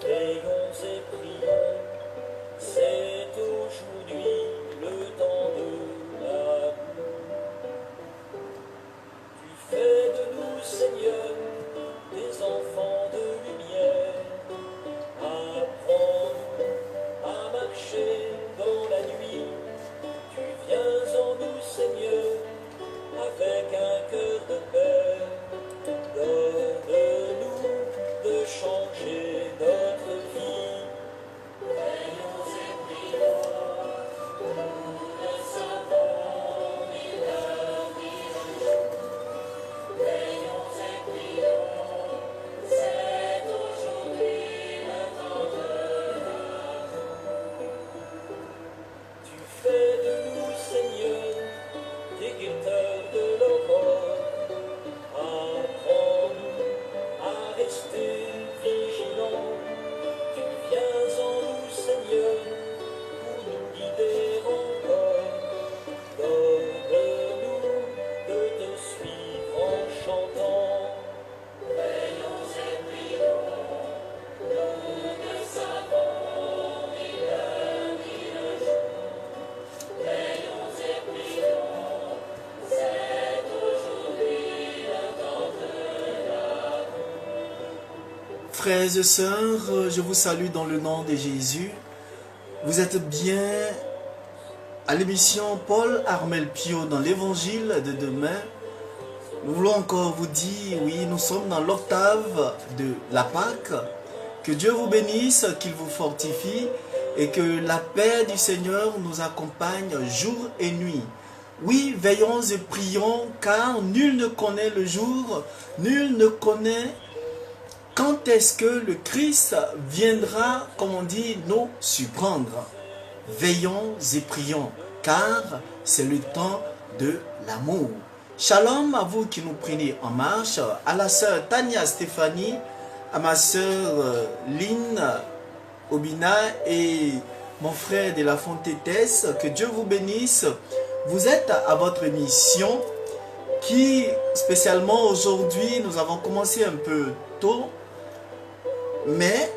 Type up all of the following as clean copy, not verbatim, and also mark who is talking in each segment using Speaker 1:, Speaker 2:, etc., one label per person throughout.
Speaker 1: Veillons et prions, c'est aujourd'hui le temps de l'amour. Tu fais de nous, Seigneur, des enfants de lumière. Apprends-nous à marcher dans la nuit. Tu viens en nous, Seigneur, avec un cœur de paix. Donne-nous de changer notre vie. Veillons et prions, nous ne savons ni l'heure ni le jour. Veillons et prions, c'est aujourd'hui le temps de l'amour. Tu fais de nous, Seigneur, des guetteurs de l'aurore. Apprends-nous à rester vigilants. Tu viens en nous, Seigneur, pour nous guider encore. Donne-nous de te suivre en chantant. Veillons et prions, nous ne savons ni l'heure ni le jour. Veillons et prions, c'est aujourd'hui le temps de l'amour.
Speaker 2: Frères et sœurs, je vous salue dans le nom de Jésus. Vous êtes bien à l'émission Paul Armel Pio dans l'évangile de demain. Nous voulons encore vous dire, oui, nous sommes dans l'octave de la Pâque. Que Dieu vous bénisse, qu'il vous fortifie et que la paix du Seigneur nous accompagne jour et nuit. Oui, veillons et prions, car nul ne connaît le jour, nul ne connaît quand est-ce que le Christ viendra, comme on dit, nous surprendre. Veillons et prions, car c'est le temps de l'amour. Shalom à vous qui nous prenez en marche, à la sœur Tania Stéphanie, à ma sœur Lynn Obina et mon frère de la Fontétesse, que Dieu vous bénisse. Vous êtes à votre émission qui, spécialement aujourd'hui, nous avons commencé un peu tôt, mais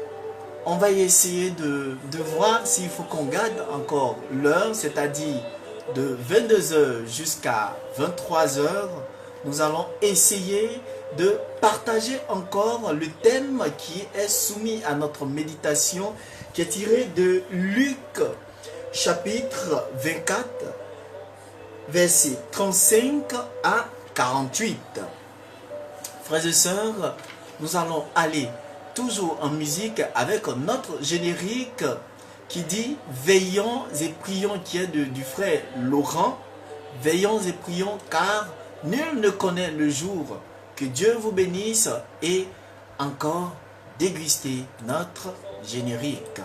Speaker 2: on va essayer de voir s'il faut qu'on garde encore l'heure, c'est-à-dire de 22h jusqu'à 23h. Nous allons essayer de partager encore le thème qui est soumis à notre méditation, qui est tiré de Luc, chapitre 24, versets 35 à 48. Frères et sœurs, nous allons aller toujours en musique avec notre générique qui dit « Veillons et prions » qui est du frère Laurent. « Veillons et prions car nul ne connaît le jour. » Que Dieu vous bénisse et encore déguster notre générique.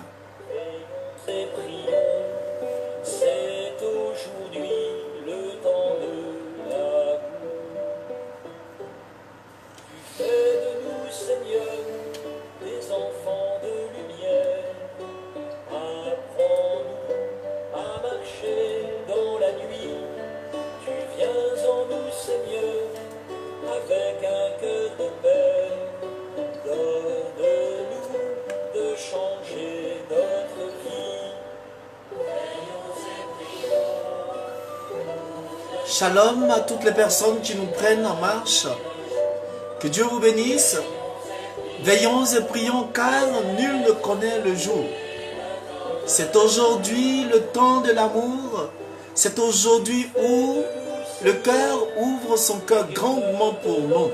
Speaker 1: Et prions, c'est aujourd'hui le temps de l'amour. Tu fais de nous, Seigneur, des enfants de lumière. Apprends-nous à marcher dans la nuit. Tu viens en nous, Seigneur, avec un cœur de paix. Donne-nous de changer notre vie. Veillons et prions.
Speaker 2: Shalom à toutes les personnes qui nous prennent en marche. Que Dieu vous bénisse. Veillons et prions car nul ne connaît le jour. C'est aujourd'hui le temps de l'amour. C'est aujourd'hui où le cœur ouvre son cœur grandement pour nous.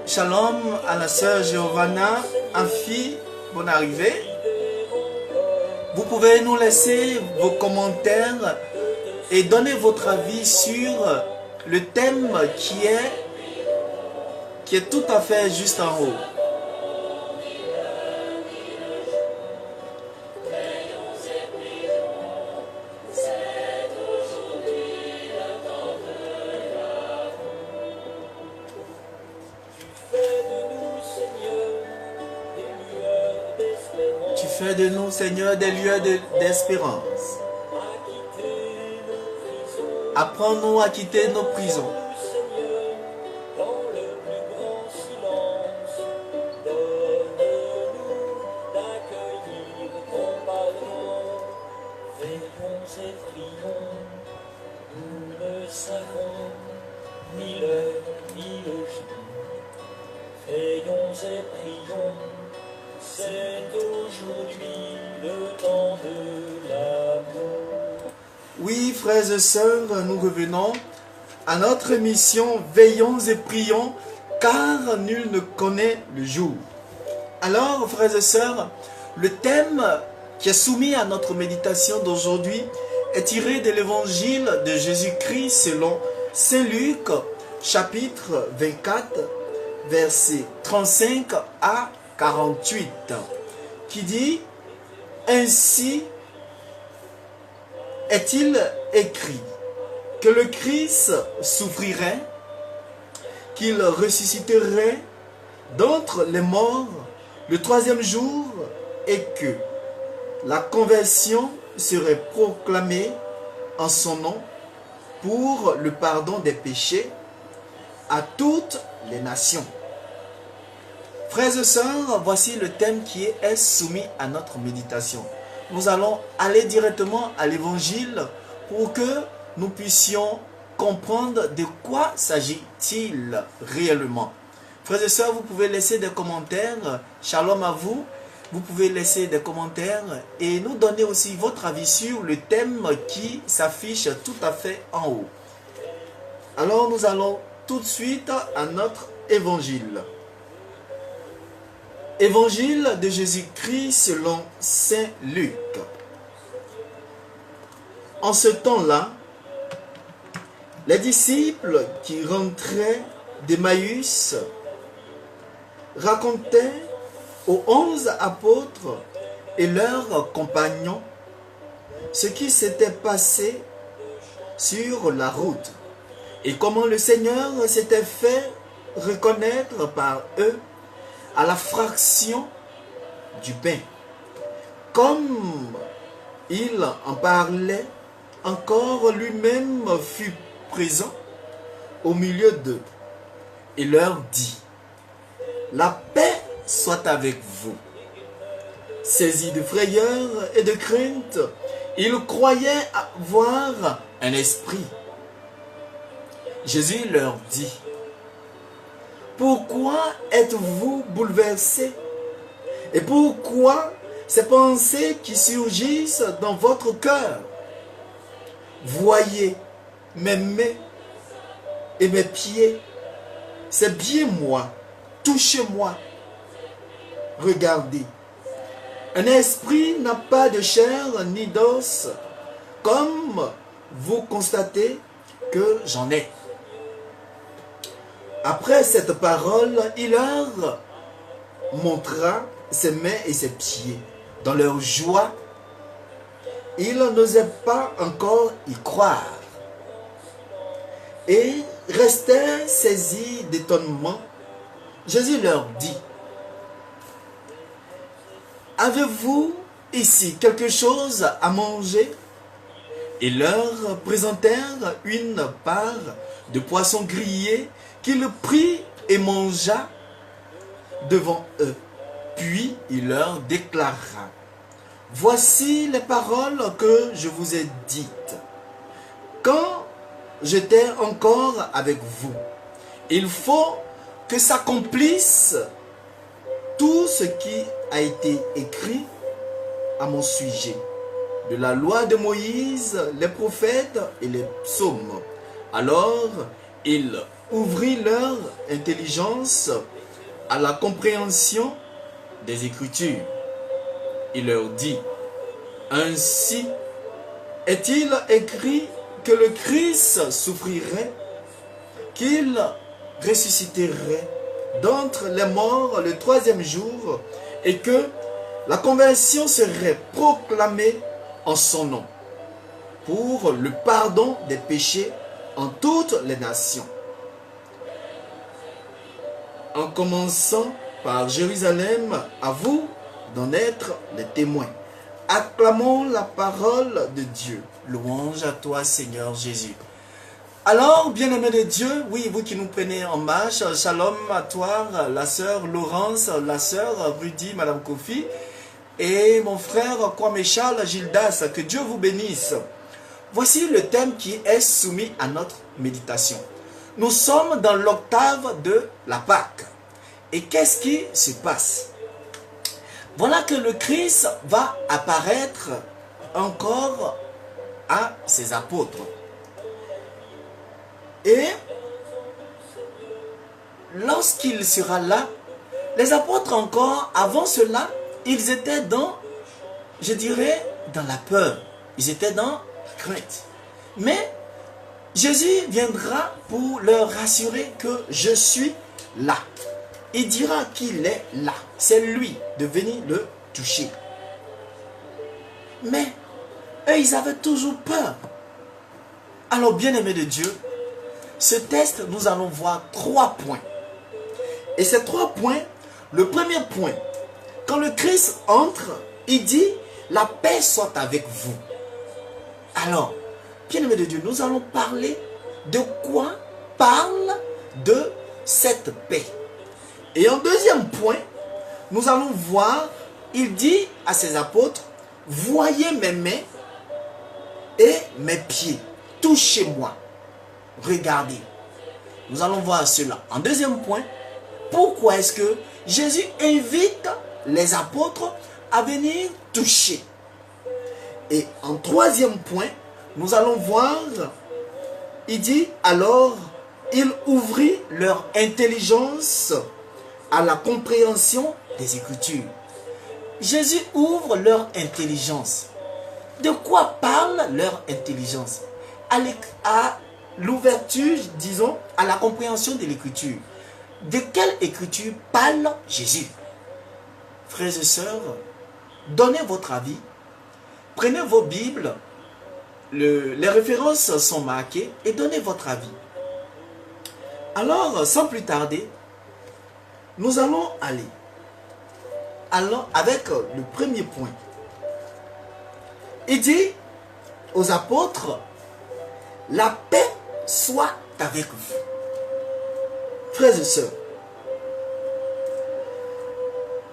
Speaker 2: Shalom à la sœur Giovanna, Amphi, bonne arrivée. Vous pouvez nous laisser vos commentaires et donner votre avis sur le thème qui est tout à fait juste en haut. Tu fais de nous, Seigneur, des lieux d'espérance. Apprends-nous à quitter nos prisons.
Speaker 1: ni l'heure, ni le jour. Veillons et prions, c'est aujourd'hui le temps de l'amour.
Speaker 2: Oui, frères et sœurs, nous revenons à notre émission Veillons et prions, car nul ne connaît le jour. Alors, frères et sœurs, le thème qui est soumis à notre méditation d'aujourd'hui est tiré de l'évangile de Jésus-Christ selon Saint Luc, chapitre 24, versets 35 à 48, qui dit « Ainsi est-il écrit que le Christ souffrirait, qu'il ressusciterait d'entre les morts le troisième jour et que la conversion serait proclamée en son nom pour le pardon des péchés à toutes les nations. » Frères et sœurs, voici le thème qui est soumis à notre méditation. Nous allons aller directement à l'évangile pour que nous puissions comprendre de quoi s'agit-il réellement. Frères et sœurs, vous pouvez laisser des commentaires. Shalom à vous. Vous pouvez laisser des commentaires et nous donner aussi votre avis sur le thème qui s'affiche tout à fait en haut. Alors nous allons tout de suite à notre évangile. Évangile de Jésus-Christ selon Saint Luc. En ce temps-là, les disciples qui rentraient d'Emmaüs racontaient aux 11 apôtres et leurs compagnons ce qui s'était passé sur la route et comment le Seigneur s'était fait reconnaître par eux à la fraction du pain. Comme il en parlait, encore lui-même fut présent au milieu d'eux et leur dit « La paix soit avec vous. » Saisis de frayeur et de crainte, ils croyaient avoir un esprit. Jésus leur dit « Pourquoi êtes-vous bouleversés? Et pourquoi ces pensées qui surgissent dans votre cœur? Voyez mes mains et mes pieds, c'est bien moi, touchez-moi. Regardez, un esprit n'a pas de chair ni d'os, comme vous constatez que j'en ai. » Après cette parole, il leur montra ses mains et ses pieds. Dans leur joie, ils n'osaient pas encore y croire et restaient saisis d'étonnement. Jésus leur dit « Avez-vous ici quelque chose à manger ?» Ils leur présentèrent une part de poisson grillé qu'il prit et mangea devant eux. Puis il leur déclara « Voici les paroles que je vous ai dites. Quand j'étais encore avec vous, il faut que s'accomplisse tout ce qui a été écrit à mon sujet, de la loi de Moïse, les prophètes et les psaumes. » Alors il ouvrit leur intelligence à la compréhension des Écritures. Il leur dit « Ainsi est-il écrit que le Christ souffrirait, qu'il ressusciterait d'entre les morts le troisième jour et que la conversion serait proclamée en son nom pour le pardon des péchés en toutes les nations, en commençant par Jérusalem, à vous d'en être les témoins. » Acclamons la parole de Dieu. Louange à toi, Seigneur Jésus. Alors, bien-aimés de Dieu, oui, vous qui nous prenez en marche, shalom à toi, la sœur Laurence, la sœur Rudy, Madame Kofi, et mon frère Kwame Charles Gildas, que Dieu vous bénisse. Voici le thème qui est soumis à notre méditation. Nous sommes dans l'octave de la Pâque. Et qu'est-ce qui se passe? Voilà que le Christ va apparaître encore à ses apôtres. Et lorsqu'il sera là, les apôtres encore, avant cela, ils étaient dans, je dirais, dans la peur. Ils étaient dans la crainte. Mais Jésus viendra pour leur rassurer que je suis là. Il dira qu'il est là. C'est lui de venir le toucher. Mais eux, ils avaient toujours peur. Alors, bien-aimés de Dieu, ce test, nous allons voir 3 points. Et ces 3 points, le premier point, quand le Christ entre, il dit, la paix soit avec vous. Alors, bien-aimés de Dieu, nous allons parler de quoi parle de cette paix. Et en deuxième point, nous allons voir, il dit à ses apôtres, voyez mes mains et mes pieds, touchez-moi, regardez. Nous allons voir cela. En deuxième point, pourquoi est-ce que Jésus invite les apôtres à venir toucher? Et en troisième point, nous allons voir, il dit, alors, il ouvrit leur intelligence à la compréhension des Écritures. Jésus ouvre leur intelligence. De quoi parle leur intelligence? À l'ouverture, disons, à la compréhension de l'Écriture. De quelle Écriture parle Jésus? Frères et sœurs, donnez votre avis. Prenez vos Bibles. Les références sont marquées et donnez votre avis. Alors, sans plus tarder, nous allons aller avec le premier point. Il dit aux apôtres, la paix soit avec vous. Frères et sœurs,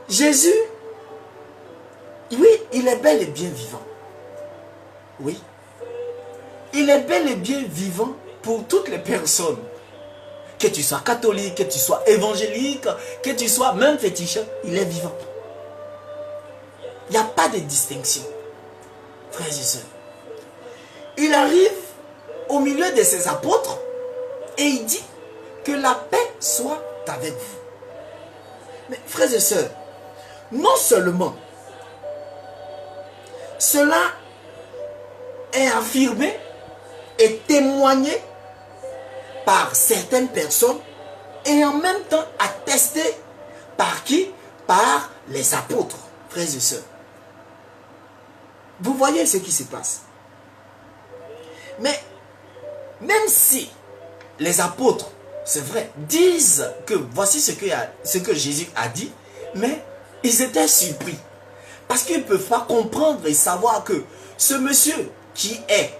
Speaker 2: Jésus, oui, il est bel et bien vivant. Oui. Il est bel et bien vivant pour toutes les personnes. Que tu sois catholique, que tu sois évangélique, que tu sois même féticheur, il est vivant. Il n'y a pas de distinction. Frères et sœurs. Il arrive au milieu de ses apôtres et il dit que la paix soit avec vous. Mais frères et sœurs, non seulement cela est affirmé et témoigné par certaines personnes et en même temps attesté par qui? Par les apôtres, frères et sœurs. Vous voyez ce qui se passe. Mais même si les apôtres, c'est vrai, disent que voici ce que Jésus a dit, mais ils étaient surpris. Parce qu'ils ne peuvent pas comprendre et savoir que ce monsieur qui est,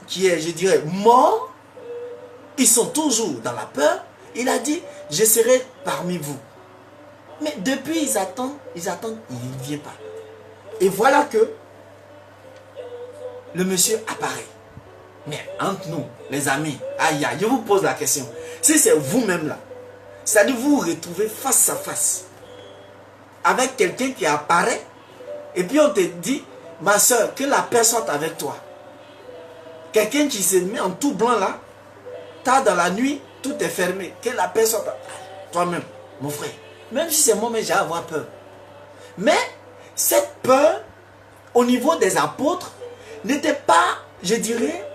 Speaker 2: je dirais, mort, ils sont toujours dans la peur. Il a dit, je serai parmi vous. Mais depuis, ils attendent, il ne vient pas. Et voilà que le monsieur apparaît. Mais entre nous, les amis, aïe, je vous pose la question. Si c'est vous-même là, c'est-à-dire vous vous retrouvez face à face avec quelqu'un qui apparaît, et puis on te dit, ma soeur, que la paix soit avec toi. Quelqu'un qui se met en tout blanc là, tard dans la nuit, tout est fermé. Que la paix soit toi-même, mon frère. Même si c'est moi, mais j'ai à avoir peur. Mais cette peur, au niveau des apôtres, n'était pas, je dirais,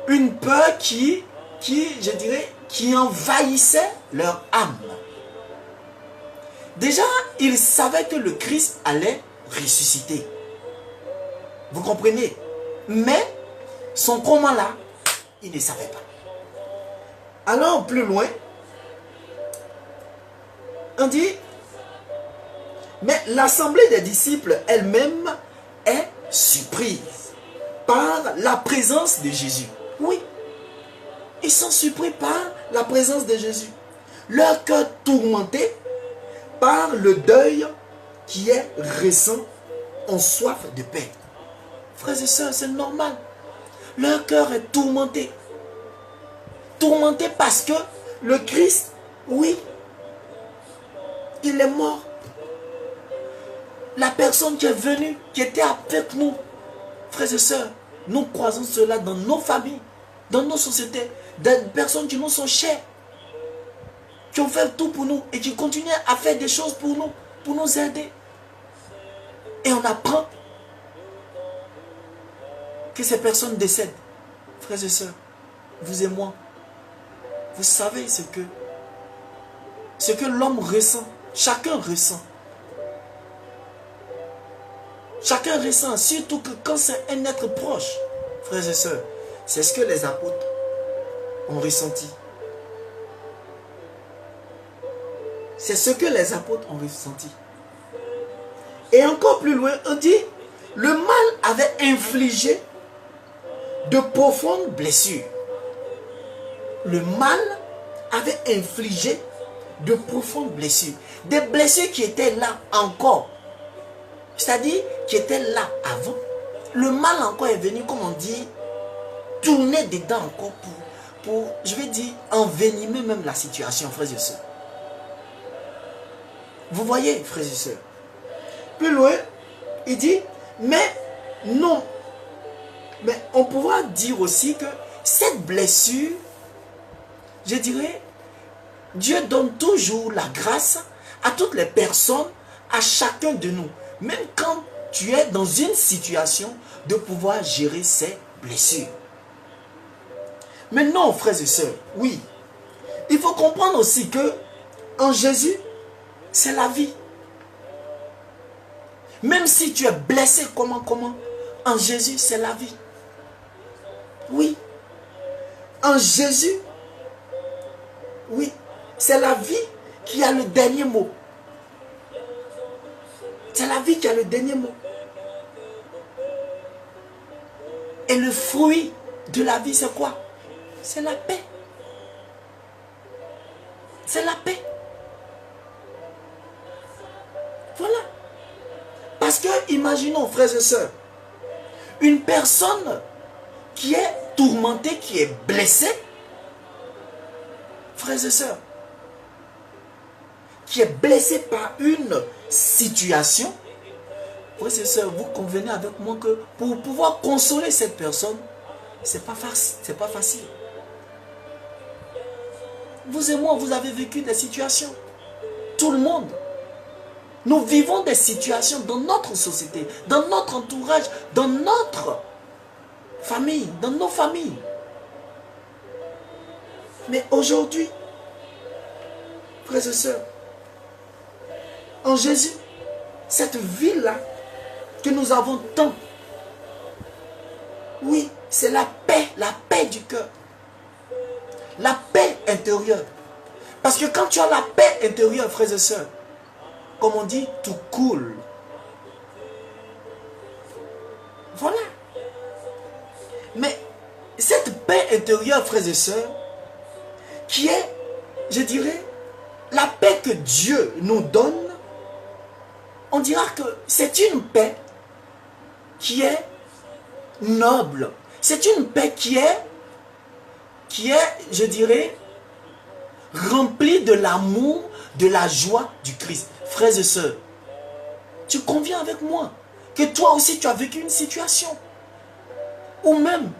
Speaker 2: une peur qui envahissait leur âme. Déjà, ils savaient que le Christ allait ressusciter. Vous comprenez? Mais son comment là, ils ne savaient pas. Alors, plus loin, on dit, mais l'assemblée des disciples elle-même est surprise par la présence de Jésus. Oui, ils sont surpris par la présence de Jésus. Leur cœur tourmenté par le deuil qui est récent, ont soif de paix. Frères et sœurs, c'est normal. Leur cœur est tourmenté. tourmenté parce que le Christ, oui, il est mort. La personne qui est venue, qui était avec nous, frères et sœurs, nous croisons cela dans nos familles, dans nos sociétés, des personnes qui nous sont chères, qui ont fait tout pour nous et qui continuent à faire des choses pour nous aider. Et on apprend que ces personnes décèdent. Frères et sœurs, vous et moi, vous savez ce que l'homme ressent. Chacun ressent. Chacun ressent, surtout que quand c'est un être proche, frères et sœurs, c'est ce que les apôtres ont ressenti. C'est ce que les apôtres ont ressenti. Et encore plus loin, on dit, le mal avait infligé de profondes blessures. Le mal avait infligé de profondes blessures. Des blessures qui étaient là encore. C'est-à-dire qui étaient là avant. Le mal encore est venu, comme on dit, tourner dedans encore pour je vais dire, envenimer même la situation, frères et sœurs. Vous voyez, frères et sœurs. Plus loin, il dit, mais non. Mais on pourra dire aussi que cette blessure, je dirais, Dieu donne toujours la grâce à toutes les personnes, à chacun de nous. Même quand tu es dans une situation de pouvoir gérer ces blessures. Mais non, frères et sœurs, oui. Il faut comprendre aussi que en Jésus, c'est la vie. Même si tu es blessé, comment, en Jésus, c'est la vie. Oui. En Jésus, oui, c'est la vie qui a le dernier mot. C'est la vie qui a le dernier mot. Et le fruit de la vie, c'est quoi? C'est la paix. C'est la paix. Voilà. Parce que, imaginons, frères et sœurs, une personne qui est tourmentée, qui est blessée, frères et sœurs, qui est blessée par une situation, frères et sœurs, vous convenez avec moi que pour pouvoir consoler cette personne, c'est pas facile. Vous et moi, vous avez vécu des situations. Tout le monde. Nous vivons des situations dans notre société, dans notre entourage, dans notre famille, dans nos familles. Mais aujourd'hui, frères et sœurs, en Jésus, cette vie-là que nous avons tant, oui, c'est la paix du cœur. La paix intérieure. Parce que quand tu as la paix intérieure, frères et sœurs, comme on dit, tout coule. Voilà. Mais cette paix intérieure, frères et sœurs, qui est, je dirais, la paix que Dieu nous donne, on dira que c'est une paix qui est noble. C'est une paix qui est, je dirais, remplie de l'amour, de la joie du Christ. Frères et sœurs, tu conviens avec moi que toi aussi tu as vécu une situation. Ou même,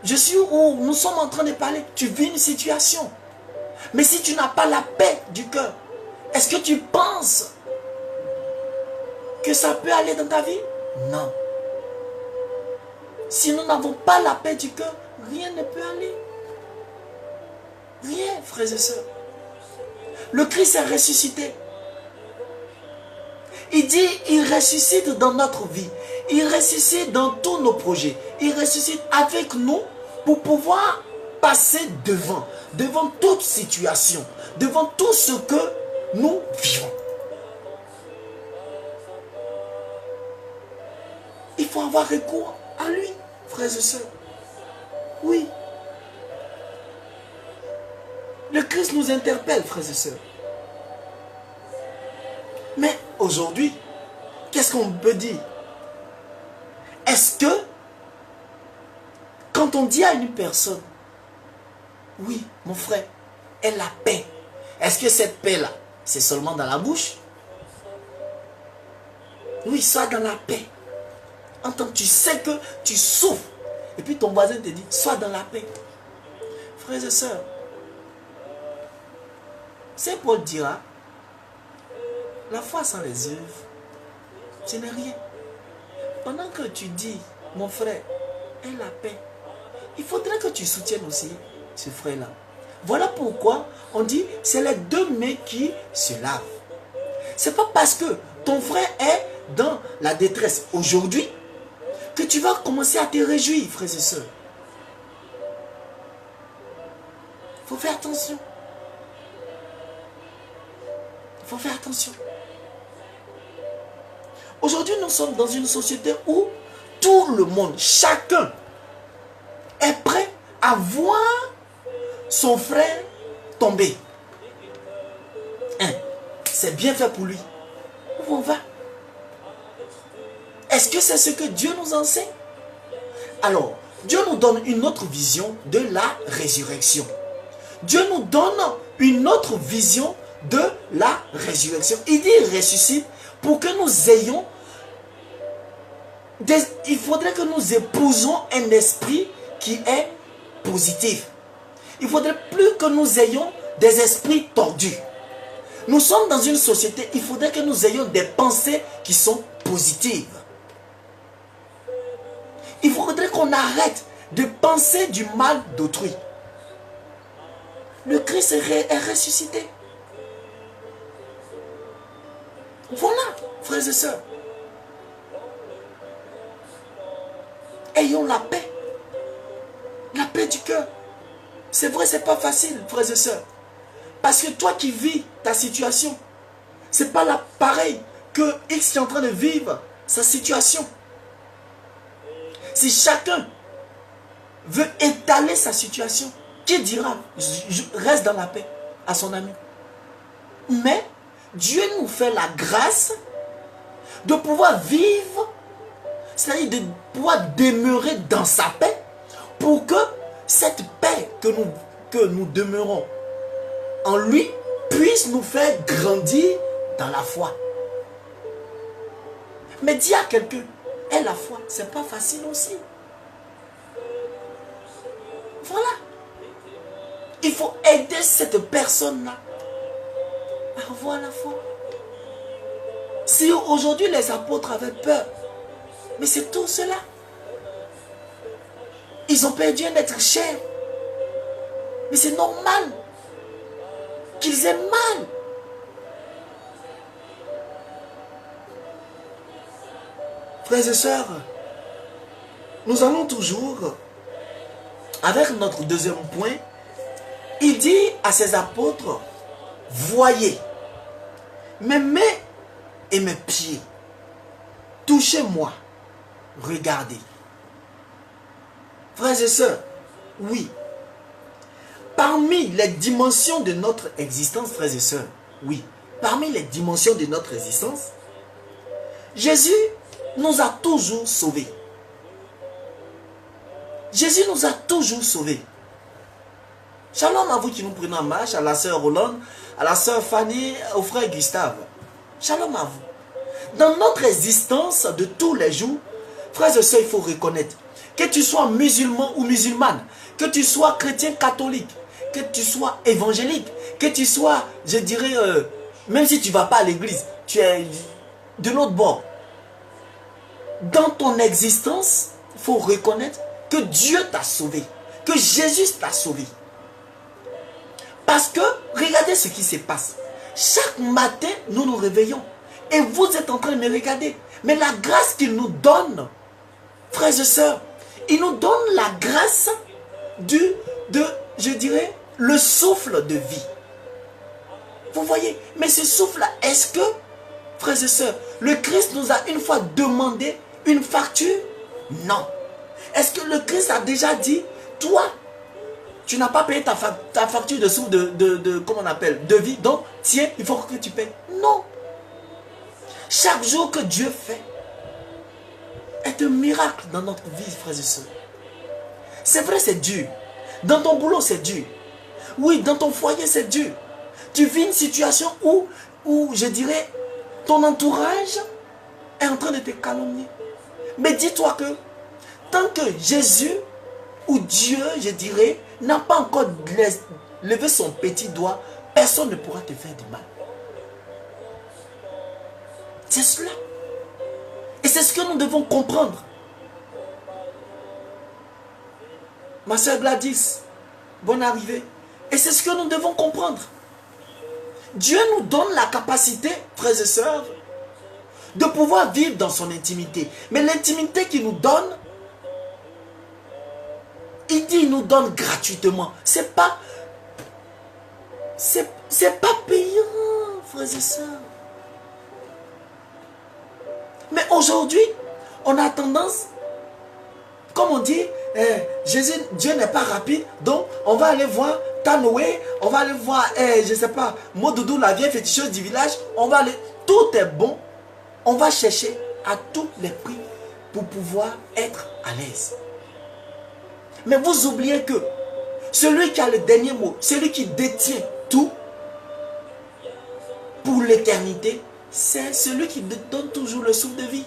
Speaker 2: je suis où nous sommes en train de parler, tu vis une situation. Mais si tu n'as pas la paix du cœur, est-ce que tu penses que ça peut aller dans ta vie? Non. Si nous n'avons pas la paix du cœur, rien ne peut aller. Rien, frères et sœurs. Le Christ est ressuscité. Il dit, il ressuscite dans notre vie. Il ressuscite dans tous nos projets. Il ressuscite avec nous pour pouvoir passer devant toute situation, devant tout ce que nous vivons. Il faut avoir recours à lui, frères et sœurs. Oui. Le Christ nous interpelle, frères et sœurs. Mais aujourd'hui, qu'est-ce qu'on peut dire? Est-ce que, quand on dit à une personne Oui, mon frère, est la paix. Est-ce que cette paix-là, c'est seulement dans la bouche? Oui, sois dans la paix. Entends, tu sais que tu souffres. Et puis ton voisin te dit, sois dans la paix. Frères et sœurs, Saint Paul dira, la foi sans les œuvres, ce n'est rien. Pendant que tu dis, mon frère, aie la paix, il faudrait que tu soutiennes aussi ce frère-là. Voilà pourquoi on dit, c'est les deux mains qui se lavent. C'est pas parce que ton frère est dans la détresse aujourd'hui que tu vas commencer à te réjouir, frères et sœurs. Il faut faire attention. Il faut faire attention. Aujourd'hui, nous sommes dans une société où tout le monde, chacun, est prêt à voir son frère tomber. Hein, c'est bien fait pour lui. Où on va? Est-ce que c'est ce que Dieu nous enseigne? Alors, Dieu nous donne une autre vision de la résurrection. Dieu nous donne une autre vision de la résurrection. Il dit ressuscite pour que nous ayons il faudrait que nous épousions un esprit qui est positif. Il ne faudrait plus que nous ayons des esprits tordus. Nous sommes dans une société, il faudrait que nous ayons des pensées qui sont positives. Il faudrait qu'on arrête de penser du mal d'autrui. Le Christ est ressuscité. Voilà, frères et sœurs. Ayons la paix. La paix du cœur. C'est vrai, c'est pas facile, frères et sœurs. Parce que toi qui vis ta situation, c'est pas là pareil que X qui est en train de vivre sa situation. Si chacun veut étaler sa situation, qui dira je reste dans la paix à son ami? Mais Dieu nous fait la grâce de pouvoir vivre, c'est-à-dire de pouvoir demeurer dans sa paix, pour que cette paix que nous demeurons en lui puisse nous faire grandir dans la foi. Mais dis à quelqu'un, et la foi, c'est pas facile aussi. Voilà. Il faut aider cette personne-là à avoir la foi. Si aujourd'hui les apôtres avaient peur, mais c'est tout cela. Ils ont perdu un être cher. Mais c'est normal qu'ils aient mal. Frères et sœurs, nous allons toujours avec notre deuxième point. Il dit à ses apôtres, voyez mes mains et mes pieds, touchez-moi, regardez. Frères et sœurs, oui, parmi les dimensions de notre existence, frères et sœurs, oui, parmi les dimensions de notre existence, Jésus nous a toujours sauvés. Jésus nous a toujours sauvés. Shalom à vous qui nous prenez en marche, à la sœur Hollande, à la sœur Fanny, au frère Gustave. Shalom à vous. Dans notre existence de tous les jours, frères et sœurs, il faut reconnaître que tu sois musulman ou musulmane, que tu sois chrétien catholique, que tu sois évangélique, que tu sois, je dirais, même si tu ne vas pas à l'église, tu es de l'autre bord. Dans ton existence, il faut reconnaître que Dieu t'a sauvé, que Jésus t'a sauvé. Parce que, regardez ce qui se passe. Chaque matin, nous nous réveillons. Et vous êtes en train de me regarder. Mais la grâce qu'il nous donne, frères et sœurs, il nous donne la grâce je dirais, le souffle de vie. Vous voyez, mais ce souffle-là, est-ce que, frères et sœurs, le Christ nous a une fois demandé une facture? Non. Est-ce que le Christ a déjà dit, toi, tu n'as pas payé ta facture comment on appelle, de vie, donc tiens, il faut que tu payes? Non. Chaque jour que Dieu fait est un miracle dans notre vie, frères et sœurs. C'est vrai, c'est dur. Dans ton boulot, c'est dur. Oui, dans ton foyer, c'est dur. Tu vis une situation où, je dirais, ton entourage est en train de te calomnier. Mais dis-toi que, tant que Jésus ou Dieu, je dirais, n'a pas encore levé son petit doigt, personne ne pourra te faire du mal. C'est cela. Et c'est ce que nous devons comprendre. Ma soeur Gladys, bonne arrivée. Et c'est ce que nous devons comprendre. Dieu nous donne la capacité, frères et sœurs, de pouvoir vivre dans son intimité. Mais l'intimité qu'il nous donne, il dit il nous donne gratuitement. C'est pas payant, frères et sœurs. Mais aujourd'hui, on a tendance, comme on dit, Dieu n'est pas rapide, donc on va aller voir Tanoé, on va aller voir, je ne sais pas, Modoudou, la vieille féticheuse du village, on va aller, tout est bon, on va chercher à tous les prix pour pouvoir être à l'aise. Mais vous oubliez que celui qui a le dernier mot, celui qui détient tout pour l'éternité, c'est celui qui te donne toujours le souffle de vie.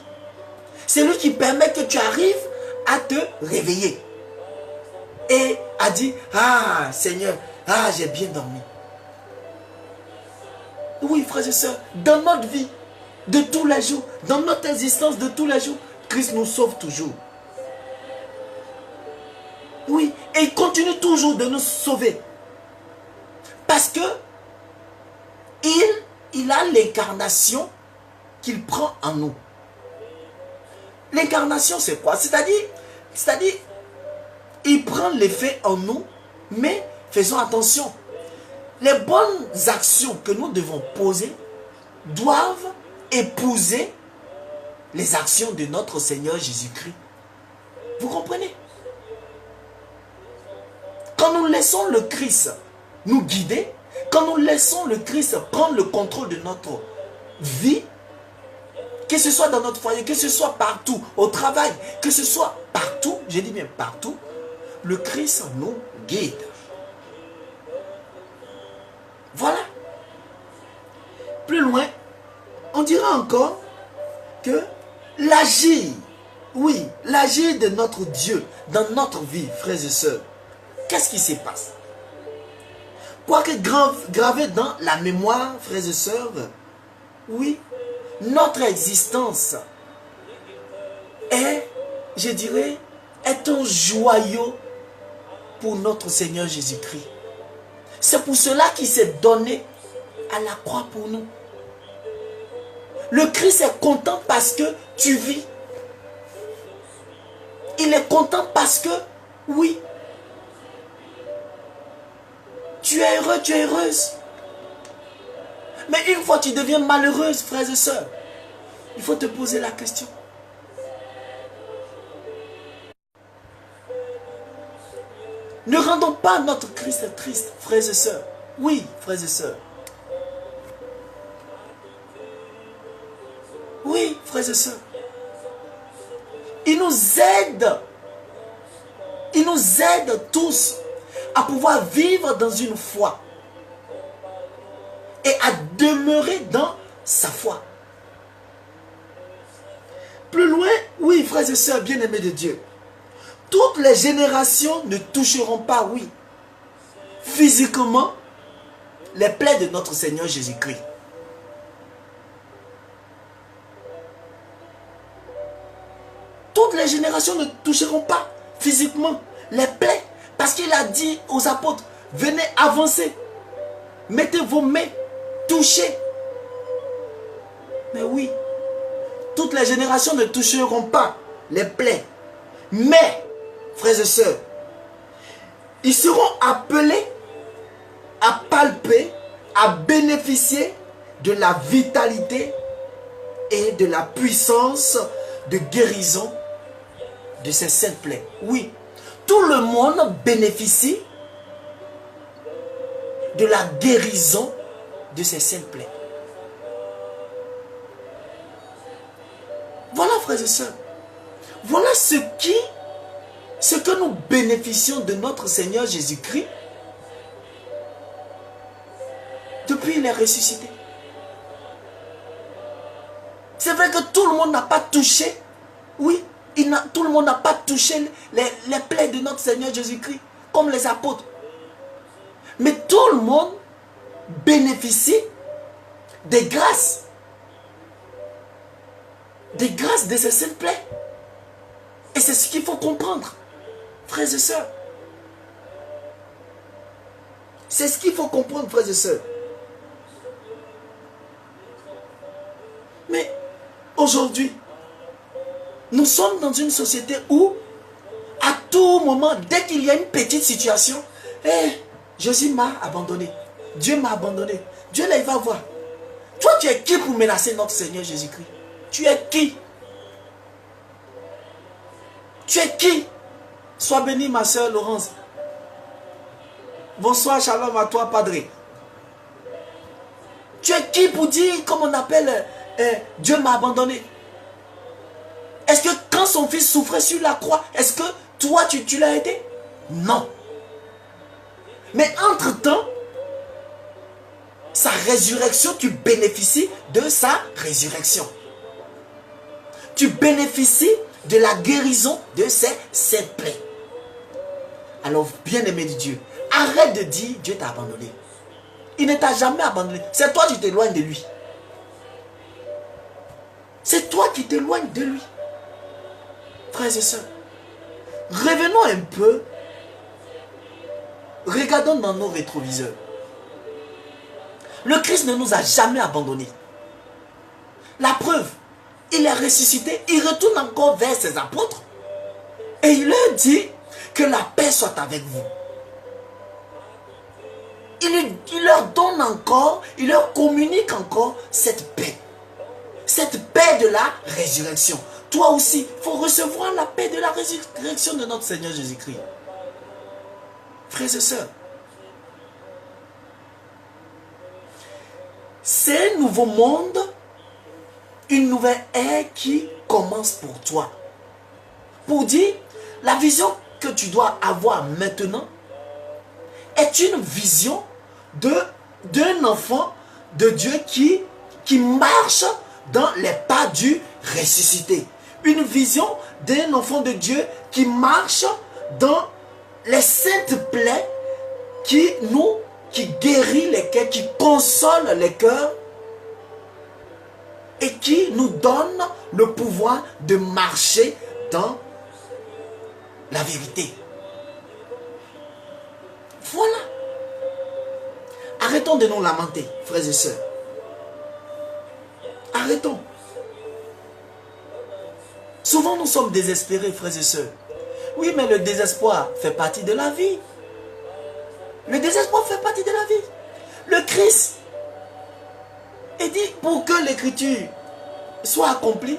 Speaker 2: C'est lui qui permet que tu arrives à te réveiller. Et à dire, ah Seigneur, ah j'ai bien dormi. Oui, frères et sœurs, dans notre vie, de tous les jours, dans notre existence de tous les jours, Christ nous sauve toujours. Oui, et il continue toujours de nous sauver. Parce que il a l'incarnation qu'il prend en nous. L'incarnation, c'est quoi? C'est-à-dire, il prend l'effet en nous, mais faisons attention. Les bonnes actions que nous devons poser doivent épouser les actions de notre Seigneur Jésus-Christ. Vous comprenez? Quand nous laissons le Christ nous guider, quand nous laissons le Christ prendre le contrôle de notre vie, que ce soit dans notre foyer, que ce soit partout, au travail, que ce soit partout, je dis bien partout, le Christ nous guide. Voilà. Plus loin, on dira encore que l'agir, oui, l'agir de notre Dieu dans notre vie, frères et sœurs, qu'est-ce qui se passe? Quoique gravé dans la mémoire, frères et sœurs, oui, notre existence est, je dirais, est un joyau pour notre Seigneur Jésus-Christ. C'est pour cela qu'il s'est donné à la croix pour nous. Le Christ est content parce que tu vis. Il est content parce que, oui, tu es heureux, tu es heureuse. Mais une fois que tu deviens malheureuse, frères et sœurs, il faut te poser la question. Ne rendons pas notre Christ triste, frères et sœurs. Oui, frères et sœurs. Oui, frères et sœurs. Il nous aide. Il nous aide tous à pouvoir vivre dans une foi et à demeurer dans sa foi. Plus loin, oui, frères et sœurs bien-aimés de Dieu, toutes les générations ne toucheront pas, oui, physiquement, les plaies de notre Seigneur Jésus-Christ. Toutes les générations ne toucheront pas physiquement les plaies, parce qu'il a dit aux apôtres, venez avancer, mettez vos mains, touchez. Mais oui, toutes les générations ne toucheront pas les plaies. Mais, frères et sœurs, ils seront appelés à palper, à bénéficier de la vitalité et de la puissance de guérison de ces saintes plaies. Oui, tout le monde bénéficie de la guérison de ces saintes plaies. Voilà, frères et sœurs. Voilà ce que nous bénéficions de notre Seigneur Jésus-Christ qu'il est ressuscité. C'est vrai que tout le monde n'a pas touché, oui, tout le monde n'a pas touché les plaies de notre Seigneur Jésus-Christ, comme les apôtres. Mais tout le monde bénéficie des grâces de ces saintes plaies. Et c'est ce qu'il faut comprendre, frères et sœurs. C'est ce qu'il faut comprendre, frères et sœurs. Mais aujourd'hui, nous sommes dans une société où, à tout moment, dès qu'il y a une petite situation, Jésus m'a abandonné. Dieu m'a abandonné. Dieu là, il va voir. Toi, tu es qui pour menacer notre Seigneur Jésus-Christ? Tu es qui? Tu es qui? Sois bénie, ma soeur Laurence. Bonsoir, shalom à toi, Padre. Tu es qui pour dire, comme on appelle, Dieu m'a abandonné? Est-ce que quand son fils souffrait sur la croix, est-ce que toi, tu l'as aidé? Non. Mais entre-temps, sa résurrection, tu bénéficies de sa résurrection. Tu bénéficies de la guérison de ces plaies. Alors, bien-aimé de Dieu, arrête de dire Dieu t'a abandonné. Il ne t'a jamais abandonné. C'est toi qui t'éloignes de lui. C'est toi qui t'éloignes de lui. Frères et sœurs, revenons un peu. Regardons dans nos rétroviseurs. Le Christ ne nous a jamais abandonnés. La preuve, il est ressuscité, il retourne encore vers ses apôtres et il leur dit que la paix soit avec vous. Il leur donne encore, il leur communique encore cette paix. Cette paix de la résurrection. Toi aussi, il faut recevoir la paix de la résurrection de notre Seigneur Jésus-Christ. Frères et sœurs, c'est un nouveau monde, une nouvelle ère qui commence pour toi. Pour dire, la vision que tu dois avoir maintenant est une vision d'un enfant de Dieu qui marche dans les pas du ressuscité. Une vision d'un enfant de Dieu qui marche dans les saintes plaies qui guérit les cœurs, qui console les cœurs et qui nous donne le pouvoir de marcher dans la vérité. Voilà. Arrêtons de nous lamenter, frères et sœurs. Arrêtons. Souvent nous sommes désespérés, frères et sœurs. Oui, mais le désespoir fait partie de la vie. Le désespoir fait partie de la vie. Le Christ, il dit, pour que l'écriture soit accomplie,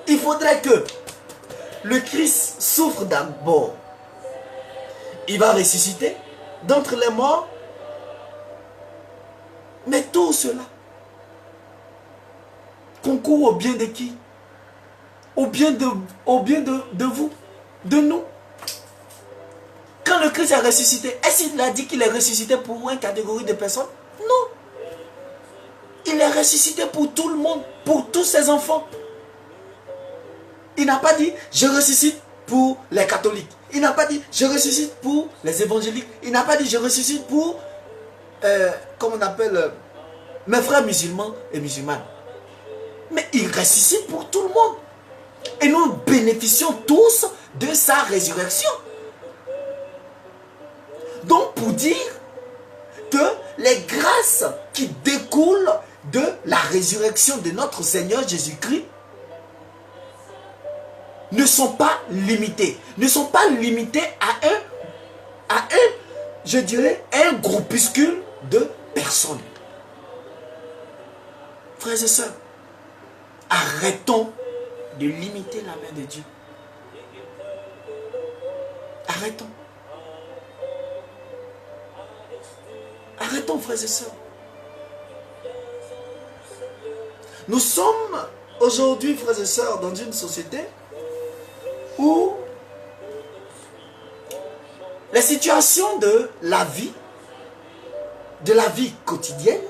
Speaker 2: il faudrait que le Christ souffre d'abord. Il va ressusciter d'entre les morts. Mais tout cela concourt au bien de qui? Au bien de vous, de nous. Quand le Christ est ressuscité, est-ce qu'il a dit qu'il est ressuscité pour une catégorie de personnes? Non. Il est ressuscité pour tout le monde, pour tous ses enfants. Il n'a pas dit, je ressuscite pour les catholiques. Il n'a pas dit, je ressuscite pour les évangéliques. Il n'a pas dit, je ressuscite pour, comment on appelle, mes frères musulmans et musulmanes. Mais il ressuscite pour tout le monde. Et nous bénéficions tous de sa résurrection. Donc pour dire que les grâces qui découlent de la résurrection de notre Seigneur Jésus-Christ ne sont pas limitées. Ne sont pas limitées à je dirais, un groupuscule de personnes. Frères et sœurs, arrêtons de limiter la main de Dieu. Arrêtons. Arrêtons, frères et sœurs. Nous sommes aujourd'hui, frères et sœurs, dans une société où les situations de la vie quotidienne,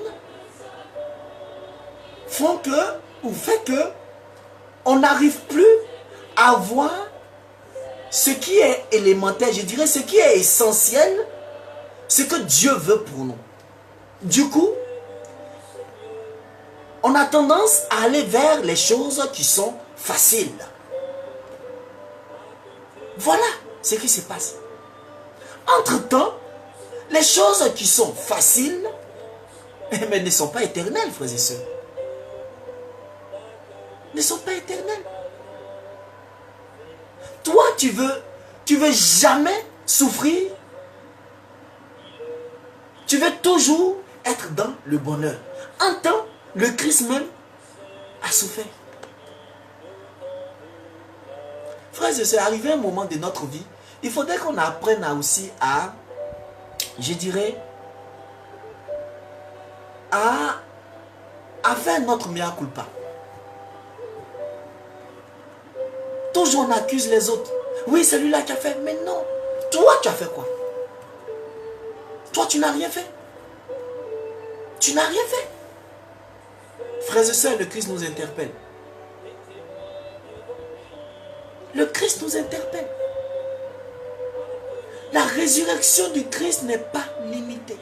Speaker 2: font que, ou fait que, on n'arrive plus à voir ce qui est élémentaire, je dirais ce qui est essentiel, ce que Dieu veut pour nous. Du coup, on a tendance à aller vers les choses qui sont faciles. Voilà ce qui se passe. Entre-temps, les choses qui sont faciles, mais ne sont pas éternelles, frères et sœurs. Ne sont pas éternelles. Toi, tu veux jamais souffrir. Tu veux toujours être dans le bonheur. En temps, le Christ même a souffert. Frères et sœurs, arrivé un moment de notre vie, il faudrait qu'on apprenne aussi à, je dirais, à faire notre mea culpa. Toujours on accuse les autres. Oui, celui-là qui a fait. Mais non. Toi, tu as fait quoi? Toi, tu n'as rien fait. Tu n'as rien fait. Frères et sœurs, le Christ nous interpelle. Le Christ nous interpelle. La résurrection du Christ n'est pas limitée.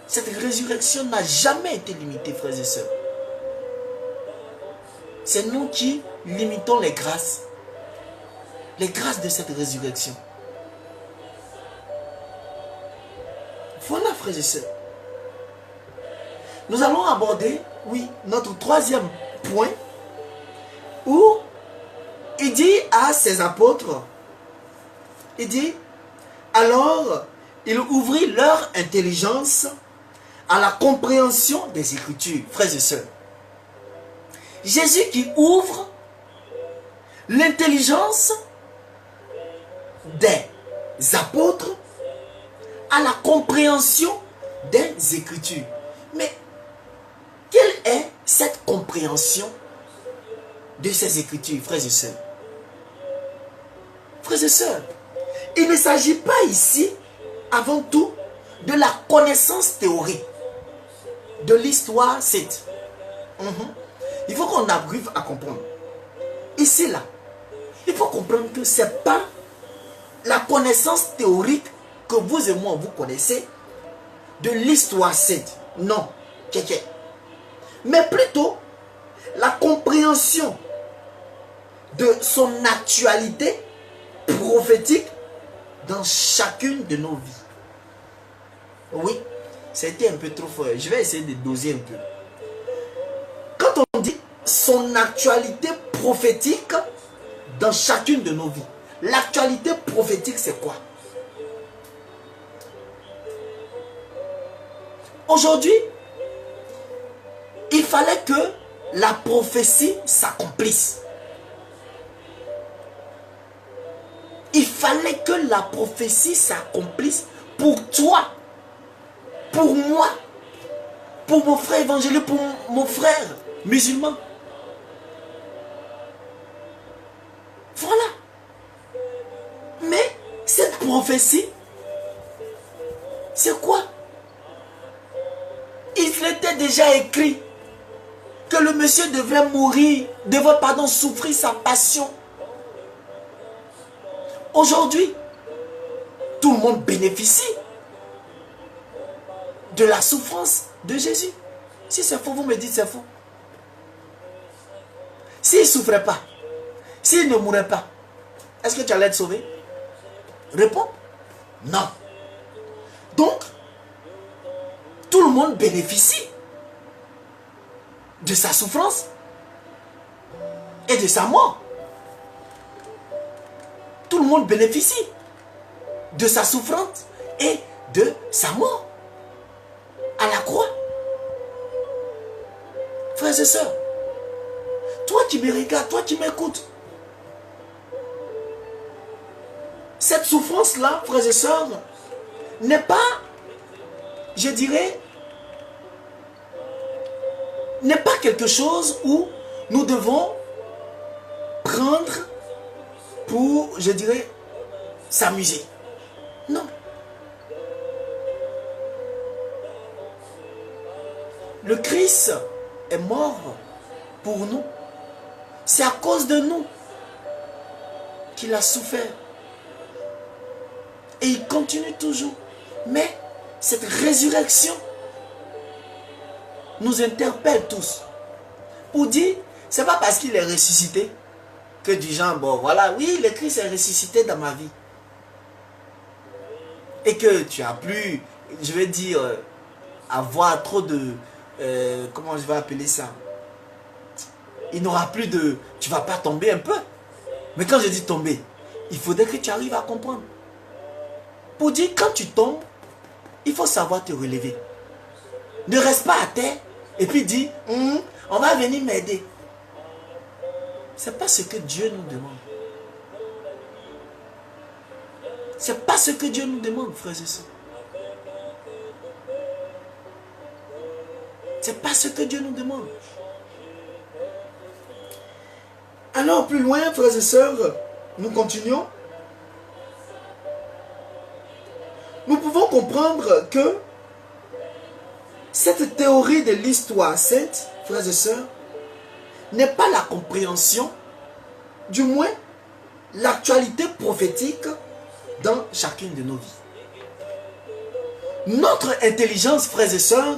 Speaker 2: Cette résurrection n'a jamais été limitée, frères et sœurs. C'est nous qui limitons les grâces de cette résurrection. Voilà, frères et sœurs. Nous allons aborder, oui, notre troisième point, où il dit à ses apôtres, il dit, alors il ouvrit leur intelligence à la compréhension des Écritures, frères et sœurs. Jésus qui ouvre l'intelligence des apôtres à la compréhension des Écritures. Mais quelle est cette compréhension de ces Écritures, frères et sœurs? Frères et sœurs, il ne s'agit pas ici, avant tout, de la connaissance théorique de l'histoire sainte. Il faut qu'on arrive à comprendre. Ici, là, il faut comprendre que ce n'est pas la connaissance théorique que vous et moi, vous connaissez de l'histoire sainte. Non. Mais plutôt, la compréhension de son actualité prophétique dans chacune de nos vies. Oui, c'était un peu trop fort. Je vais essayer de doser un peu. Quand on dit son actualité prophétique dans chacune de nos vies, l'actualité prophétique, c'est quoi? Aujourd'hui, il fallait que la prophétie s'accomplisse. Il fallait que la prophétie s'accomplisse pour toi, pour moi, pour mon frère évangélique, pour mon frère musulman. Voilà. Mais cette prophétie, c'est quoi? Il était déjà écrit que le monsieur devrait mourir, devrait souffrir sa passion. Aujourd'hui, tout le monde bénéficie de la souffrance de Jésus. Si c'est faux, vous me dites c'est faux. S'il ne souffrait pas, s'il ne mourait pas, est-ce que tu allais être sauvé? Réponds. Non. Donc, tout le monde bénéficie de sa souffrance et de sa mort. Tout le monde bénéficie de sa souffrance et de sa mort à la croix. Frères et sœurs, toi qui me regardes, toi qui m'écoutes, cette souffrance-là, frères et sœurs, n'est pas, je dirais, n'est pas quelque chose où nous devons prendre pour, je dirais, s'amuser. Non. Le Christ est mort pour nous. C'est à cause de nous qu'il a souffert. Et il continue toujours. Mais cette résurrection nous interpelle tous. Pour dire, c'est pas parce qu'il est ressuscité que du genre, bon voilà, oui, le Christ est ressuscité dans ma vie. Et que tu as plus, je vais dire, avoir trop de, comment je vais appeler ça? Il n'aura plus de, tu vas pas tomber un peu. Mais quand je dis tomber, il faudrait que tu arrives à comprendre. Pour dire, quand tu tombes, il faut savoir te relever. Ne reste pas à terre et puis dis, on va venir m'aider. Ce n'est pas ce que Dieu nous demande. Ce n'est pas ce que Dieu nous demande, frères et sœurs. Ce n'est pas ce que Dieu nous demande. Alors, plus loin, frères et sœurs, nous continuons. Nous pouvons comprendre que cette théorie de l'histoire sainte, frères et sœurs, n'est pas la compréhension, du moins l'actualité prophétique dans chacune de nos vies. Notre intelligence, frères et sœurs,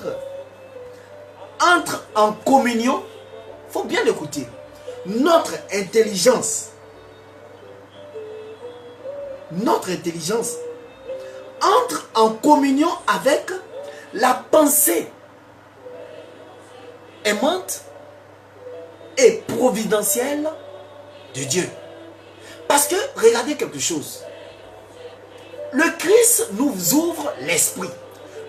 Speaker 2: entre en communion, il faut bien l'écouter. Notre intelligence entre en communion avec la pensée aimante et providentielle de Dieu. Parce que, regardez quelque chose. Le Christ nous ouvre l'esprit.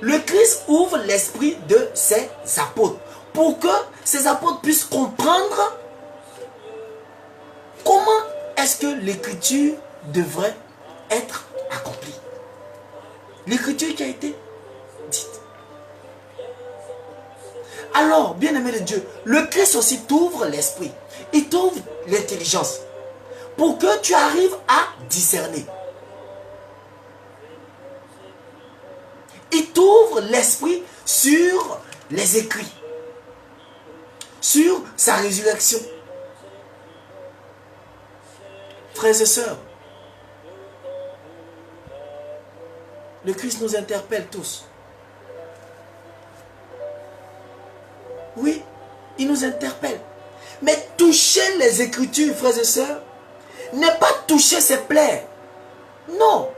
Speaker 2: Le Christ ouvre l'esprit de ses apôtres. Pour que ces apôtres puissent comprendre comment est-ce que l'écriture devrait être accomplie. L'écriture qui a été dite. Alors, bien-aimé de Dieu, le Christ aussi t'ouvre l'esprit. Il t'ouvre l'intelligence. Pour que tu arrives à discerner. Il t'ouvre l'esprit sur les écrits. Sur sa résurrection. Frères et sœurs, le Christ nous interpelle tous. Oui, il nous interpelle. Mais toucher les Écritures, frères et sœurs, n'est pas toucher ses plaies. Non.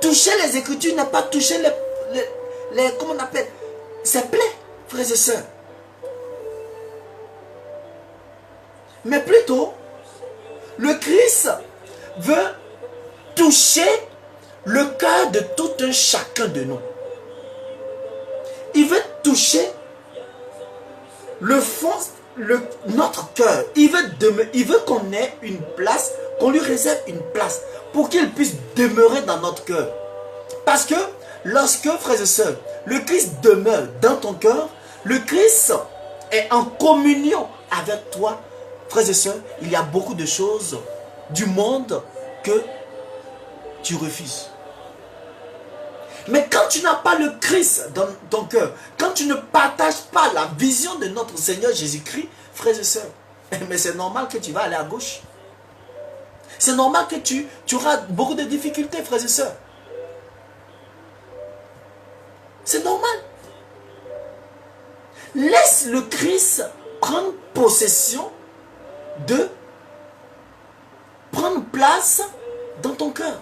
Speaker 2: Toucher les Écritures n'est pas toucher comment on appelle, ses plaies, frères et sœurs. Mais plutôt, le Christ veut toucher le cœur de tout un chacun de nous. Il veut toucher le fond, notre cœur. Il veut qu'on ait une place, qu'on lui réserve une place pour qu'il puisse demeurer dans notre cœur. Parce que lorsque, frères et sœurs, le Christ demeure dans ton cœur, le Christ est en communion avec toi. Frères et sœurs, il y a beaucoup de choses du monde que tu refuses. Mais quand tu n'as pas le Christ dans ton cœur, quand tu ne partages pas la vision de notre Seigneur Jésus-Christ, frères et sœurs, mais c'est normal que tu vas aller à gauche. C'est normal que tu auras beaucoup de difficultés, frères et sœurs. C'est normal. Laisse le Christ prendre possession prendre place dans ton cœur.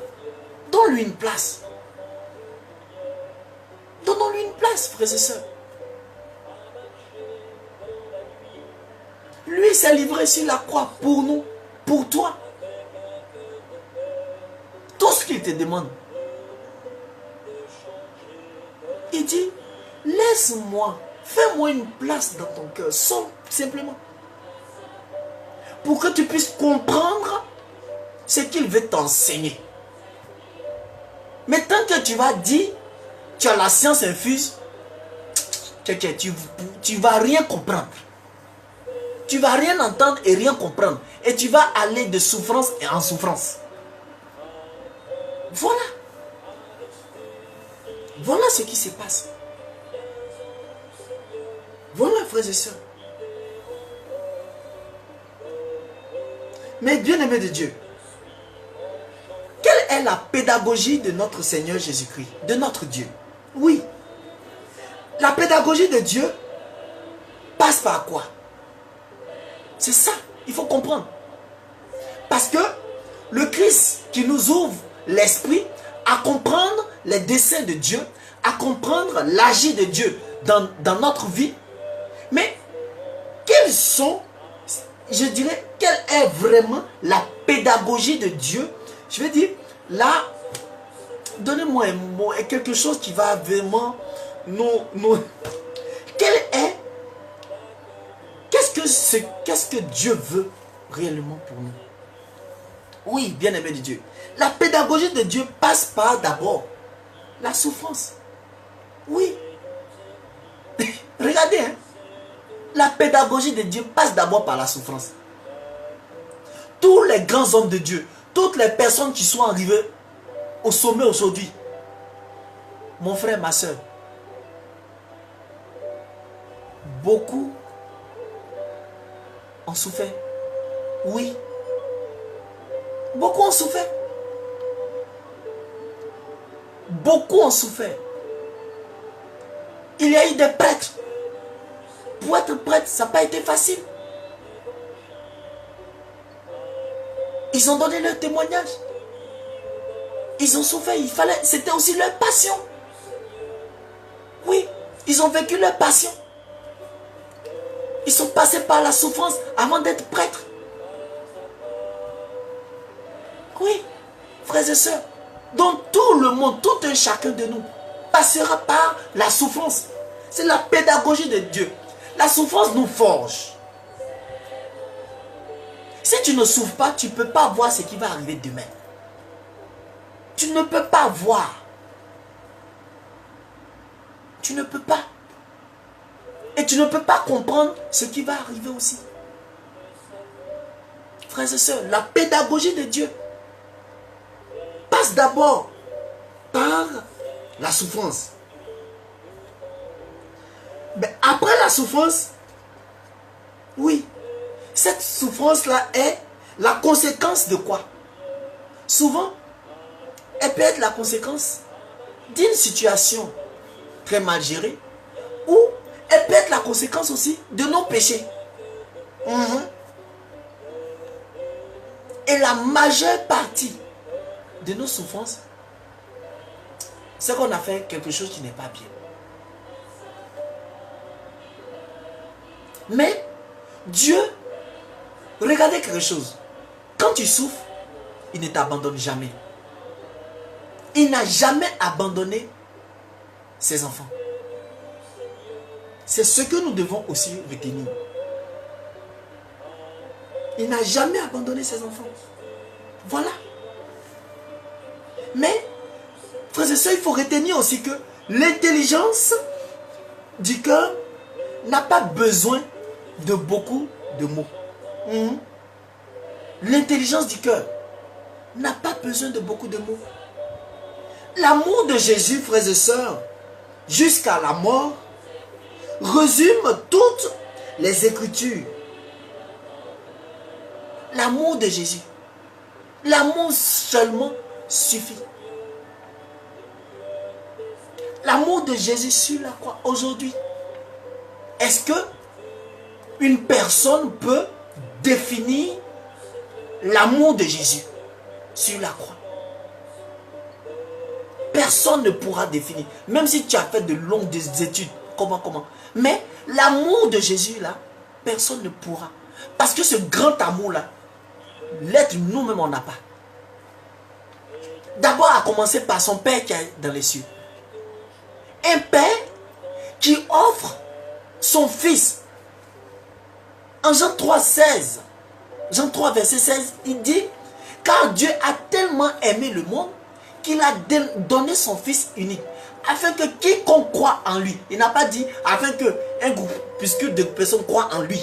Speaker 2: Donne-lui une place. Donnons-lui une place, frères et sœurs. Lui s'est livré sur la croix pour nous, pour toi. Tout ce qu'il te demande. Il dit, laisse-moi, fais-moi une place dans ton cœur, simplement. Pour que tu puisses comprendre ce qu'il veut t'enseigner. Mais tant que tu vas dire, tu as la science infuse, tu vas rien comprendre. Tu vas rien entendre et rien comprendre. Et tu vas aller de souffrance en souffrance. Voilà. Voilà ce qui se passe. frères et sœurs. Mais bien aimé de Dieu, quelle est la pédagogie de notre Seigneur Jésus-Christ, de notre Dieu? Oui, la pédagogie de Dieu passe par quoi? C'est ça, il faut comprendre. Parce que le Christ qui nous ouvre l'esprit à comprendre les desseins de Dieu, à comprendre l'agir de Dieu dans notre vie. Mais quelles sont, je dirais, quelle est vraiment la pédagogie de Dieu? Je vais dire, là, donnez-moi un mot et quelque chose qui va vraiment nous... Qu'est-ce que Dieu veut réellement pour nous? Oui, bien-aimé de Dieu. La pédagogie de Dieu passe par d'abord la souffrance. Oui. Regardez, hein. La pédagogie de Dieu passe d'abord par la souffrance. Tous les grands hommes de Dieu, toutes les personnes qui sont arrivées au sommet aujourd'hui, mon frère, ma soeur, beaucoup ont souffert. Oui. Beaucoup ont souffert. Beaucoup ont souffert. Il y a eu des prêtres. Pour être prêtre, ça n'a pas été facile. Ils ont donné leur témoignage. Ils ont souffert. C'était aussi leur passion. Oui, ils ont vécu leur passion. Ils sont passés par la souffrance avant d'être prêtres. Oui, frères et sœurs. Donc tout le monde, tout un chacun de nous passera par la souffrance. C'est la pédagogie de Dieu. La souffrance nous forge. Si tu ne souffres pas, tu ne peux pas voir ce qui va arriver demain. Tu ne peux pas voir. Tu ne peux pas. Et tu ne peux pas comprendre ce qui va arriver aussi. Frères et sœurs, la pédagogie de Dieu passe d'abord par la souffrance. Mais après la souffrance, oui, cette souffrance-là est la conséquence de quoi? Souvent, elle peut être la conséquence d'une situation très mal gérée, ou elle peut être la conséquence aussi de nos péchés. Et la majeure partie de nos souffrances, c'est qu'on a fait quelque chose qui n'est pas bien. Mais Dieu, regardez quelque chose. Quand tu souffres, il ne t'abandonne jamais. Il n'a jamais abandonné ses enfants. C'est ce que nous devons aussi retenir. Il n'a jamais abandonné ses enfants. Voilà. Mais, frères et sœurs, il faut retenir aussi que l'intelligence du cœur n'a pas besoin de beaucoup de mots. L'intelligence du cœur n'a pas besoin de beaucoup de mots. L'amour de Jésus, frères et sœurs, jusqu'à la mort, résume toutes les Écritures. L'amour de Jésus. L'amour seulement suffit. L'amour de Jésus sur la croix aujourd'hui. Est-ce que une personne peut définir l'amour de Jésus sur la croix? Personne ne pourra définir. Même si tu as fait de longues études. Comment? Mais l'amour de Jésus là, personne ne pourra. Parce que ce grand amour là, l'être nous-mêmes on n'a pas. D'abord à commencer par son Père qui est dans les cieux. Un Père qui offre son Fils. En Jean 3, 16, Jean 3, verset 16, il dit, car Dieu a tellement aimé le monde qu'il a donné son Fils unique, afin que quiconque croit en lui, il n'a pas dit afin que un groupe, puisque de personnes croient en lui.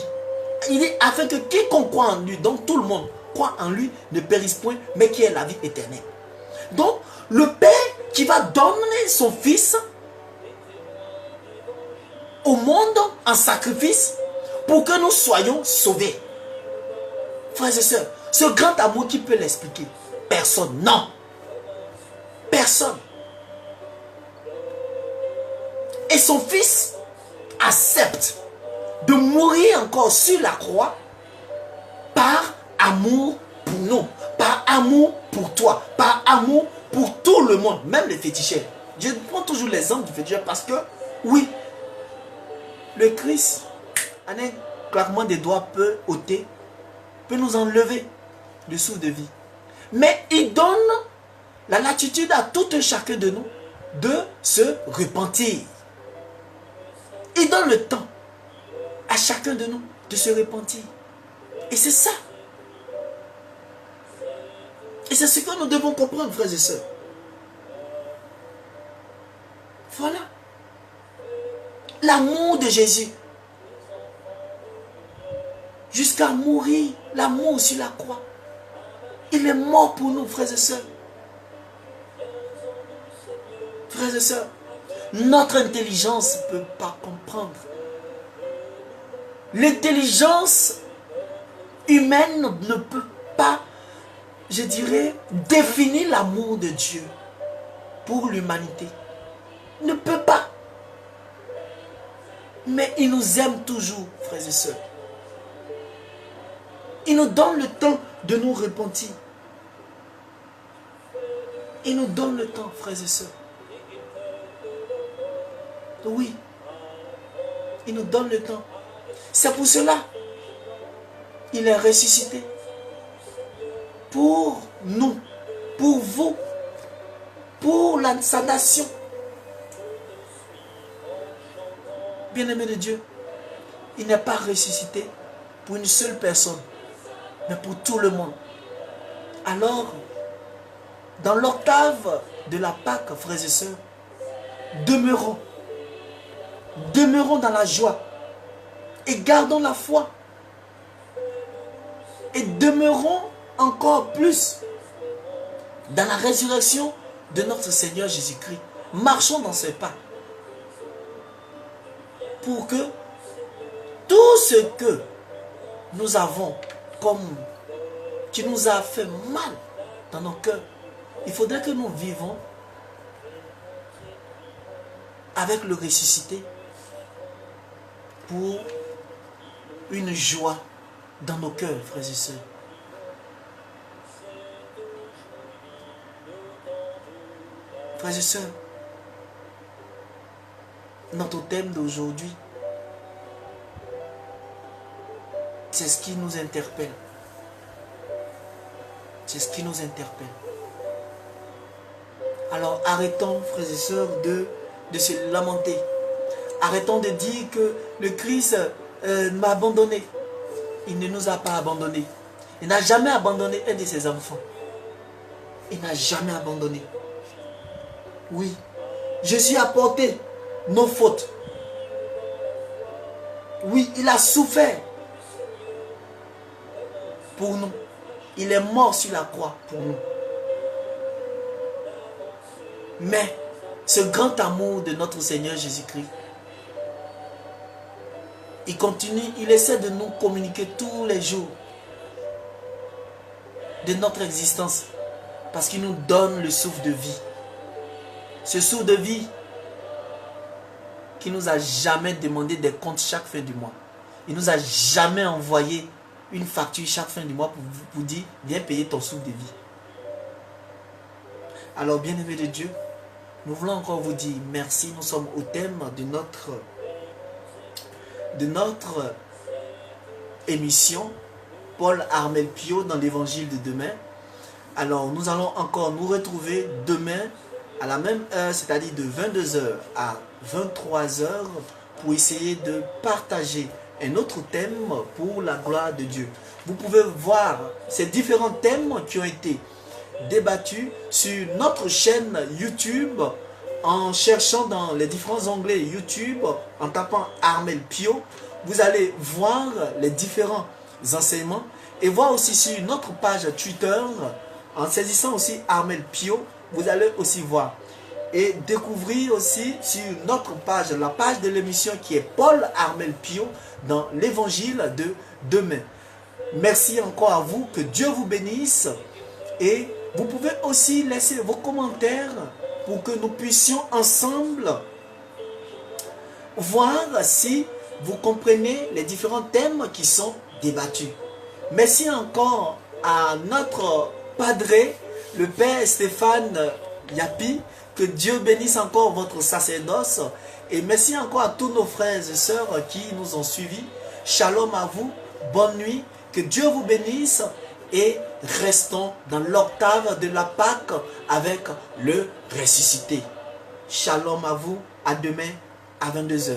Speaker 2: Il dit afin que quiconque croit en lui, donc tout le monde croit en lui, ne périsse point, mais qui ait la vie éternelle. Donc, le Père qui va donner son Fils au monde en sacrifice pour que nous soyons sauvés. Frères et sœurs, ce grand amour, qui peut l'expliquer? Personne. Non. Personne. Et son fils accepte de mourir encore sur la croix par amour pour nous, par amour pour toi, par amour pour tout le monde, même les féticheurs. Je prends toujours l'exemple du féticheur parce que, oui, le Christ, en un claquement des doigts, peut ôter, peut nous enlever le souffle de vie. Mais il donne la latitude à tout un chacun de nous de se repentir. Il donne le temps à chacun de nous de se repentir. Et c'est ça. Et c'est ce que nous devons comprendre, frères et sœurs. Voilà. L'amour de Jésus. Jusqu'à mourir, l'amour sur la croix. Il est mort pour nous, frères et sœurs. Frères et sœurs, notre intelligence ne peut pas comprendre. L'intelligence humaine ne peut pas, je dirais, définir l'amour de Dieu pour l'humanité. Ne peut pas. Mais il nous aime toujours, frères et sœurs. Il nous donne le temps de nous repentir. Il nous donne le temps, frères et sœurs. Oui. Il nous donne le temps. C'est pour cela il est ressuscité. Pour nous, pour vous, pour sa nation. Bien-aimé de Dieu, il n'est pas ressuscité pour une seule personne, mais pour tout le monde. Alors, dans l'octave de la Pâque, frères et sœurs, demeurons dans la joie et gardons la foi et demeurons encore plus dans la résurrection de notre Seigneur Jésus-Christ. Marchons dans ses pas pour que tout ce que nous avons qui nous a fait mal dans nos cœurs, il faudrait que nous vivons avec le ressuscité pour une joie dans nos cœurs, frères et sœurs. Frères et sœurs, notre thème d'aujourd'hui, c'est ce qui nous interpelle. C'est ce qui nous interpelle. Alors arrêtons, frères et sœurs, de se lamenter. Arrêtons de dire que le Christ m'a abandonné. Il ne nous a pas abandonnés. Il n'a jamais abandonné un de ses enfants. Il n'a jamais abandonné. Oui, Jésus a porté nos fautes. Oui, il a souffert pour nous. Il est mort sur la croix pour nous. Mais ce grand amour de notre Seigneur Jésus-Christ, il continue, il essaie de nous communiquer tous les jours de notre existence parce qu'il nous donne le souffle de vie. Ce souffle de vie qui nous a jamais demandé des comptes chaque fin du mois. Il nous a jamais envoyé une facture chaque fin du mois pour dire viens payer ton souffle de vie. Alors bien-aimés de Dieu, nous voulons encore vous dire merci. Nous sommes au thème de notre émission Paul Armel Pio dans l'évangile de demain. Alors nous allons encore nous retrouver demain à la même heure, c'est-à-dire de 22h à 23h pour essayer de partager un autre thème pour la gloire de Dieu. Vous pouvez voir ces différents thèmes qui ont été débattus sur notre chaîne YouTube en cherchant dans les différents onglets YouTube, en tapant Armel Pio. Vous allez voir les différents enseignements et voir aussi sur notre page Twitter en saisissant aussi Armel Pio. Vous allez aussi voir. et découvrir aussi sur notre page, la page de l'émission qui est Paul Armel Pio dans l'évangile de demain. Merci encore à vous, que Dieu vous bénisse et vous pouvez aussi laisser vos commentaires pour que nous puissions ensemble voir si vous comprenez les différents thèmes qui sont débattus. Merci encore à notre padré, le Père Stéphane Yapi, que Dieu bénisse encore votre sacerdoce. Et merci encore à tous nos frères et sœurs qui nous ont suivis. Shalom à vous, bonne nuit, que Dieu vous bénisse et restons dans l'octave de la Pâque avec le ressuscité. Shalom à vous, à demain à 22 h.